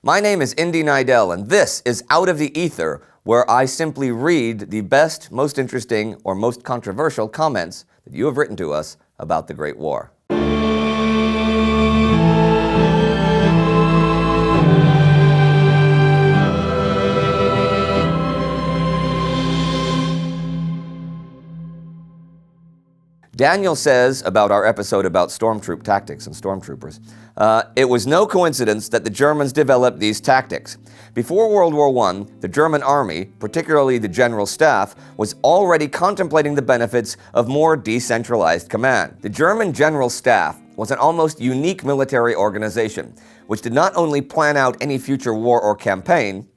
My name is Indy and this is Out of the Ether, where I simply read the best, most interesting, or most controversial comments that you have written to us about the Great War. Daniel says about our episode about stormtroop tactics and stormtroopers, it was no coincidence that the Germans developed these tactics. Before World War I, the German army, particularly the general staff, was already contemplating the benefits of more decentralized command. The German general staff was an almost unique military organization, which did not only plan out any future war or campaign,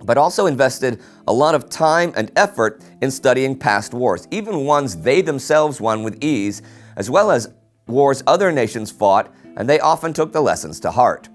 but also invested a lot of time and effort in studying past wars, even ones they themselves won with ease, as well as wars other nations fought, and they often took the lessons to heart.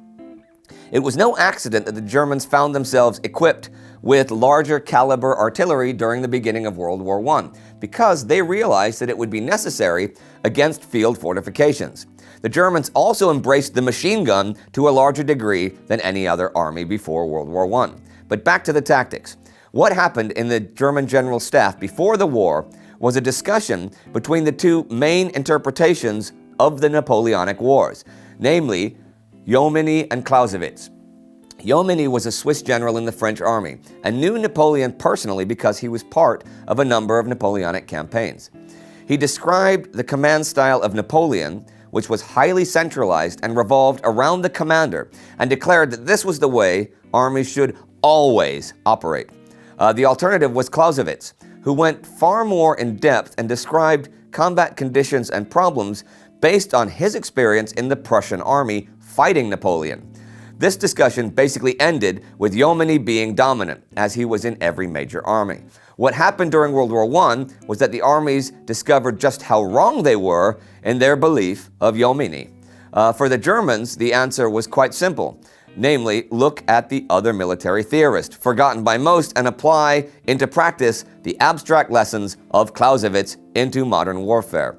It was no accident that the Germans found themselves equipped with larger caliber artillery during the beginning of World War I, because they realized that it would be necessary against field fortifications. The Germans also embraced the machine gun to a larger degree than any other army before World War I. But back to the tactics. What happened in the German General Staff before the war was a discussion between the two main interpretations of the Napoleonic Wars, namely Jomini and Clausewitz. Jomini was a Swiss general in the French army and knew Napoleon personally because he was part of a number of Napoleonic campaigns. He described the command style of Napoleon, which was highly centralized and revolved around the commander, and declared that this was the way armies should always operate. The alternative was Clausewitz, who went far more in depth and described combat conditions and problems based on his experience in the Prussian army fighting Napoleon. This discussion basically ended with Jomini being dominant, as he was in every major army. What happened during World War I was that the armies discovered just how wrong they were in their belief of Jomini. For the Germans, the answer was quite simple. Namely, look at the other military theorist, forgotten by most, and apply into practice the abstract lessons of Clausewitz into modern warfare.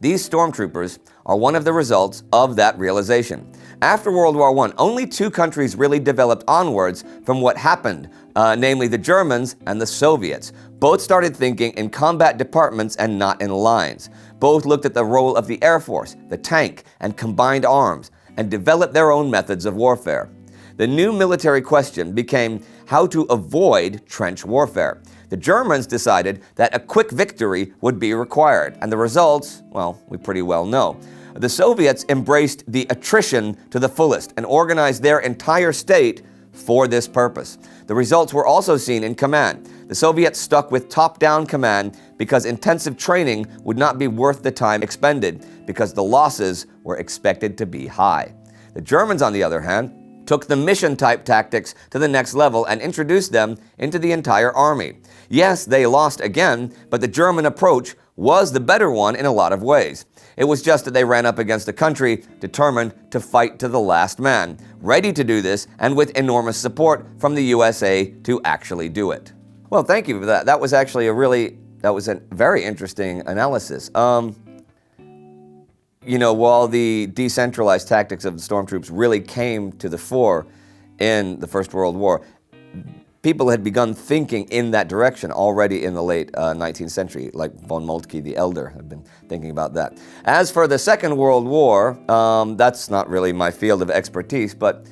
These stormtroopers are one of the results of that realization. After World War I, only two countries really developed onwards from what happened, namely the Germans and the Soviets. Both started thinking in combat departments and not in lines. Both looked at the role of the Air Force, the tank, and combined arms, and developed their own methods of warfare. The new military question became how to avoid trench warfare. The Germans decided that a quick victory would be required, and the results, well, we pretty well know. The Soviets embraced the attrition to the fullest and organized their entire state for this purpose. The results were also seen in command. The Soviets stuck with top-down command because intensive training would not be worth the time expended, because the losses were expected to be high. The Germans, on the other hand, took the mission-type tactics to the next level and introduced them into the entire army. Yes, they lost again, but the German approach was the better one in a lot of ways. It was just that they ran up against a country determined to fight to the last man, ready to do this, and with enormous support from the USA to actually do it. Well, thank you for that. That was actually a very interesting analysis. While the decentralized tactics of the stormtroops really came to the fore in the First World War, people had begun thinking in that direction already in the late 19th century, like von Moltke the Elder had been thinking about that. As for the Second World War, that's not really my field of expertise, but,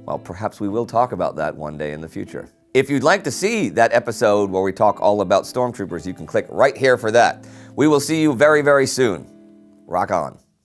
well, perhaps we will talk about that one day in the future. If you'd like to see that episode where we talk all about stormtroopers, you can click right here for that. We will see you very, very soon. Rock on.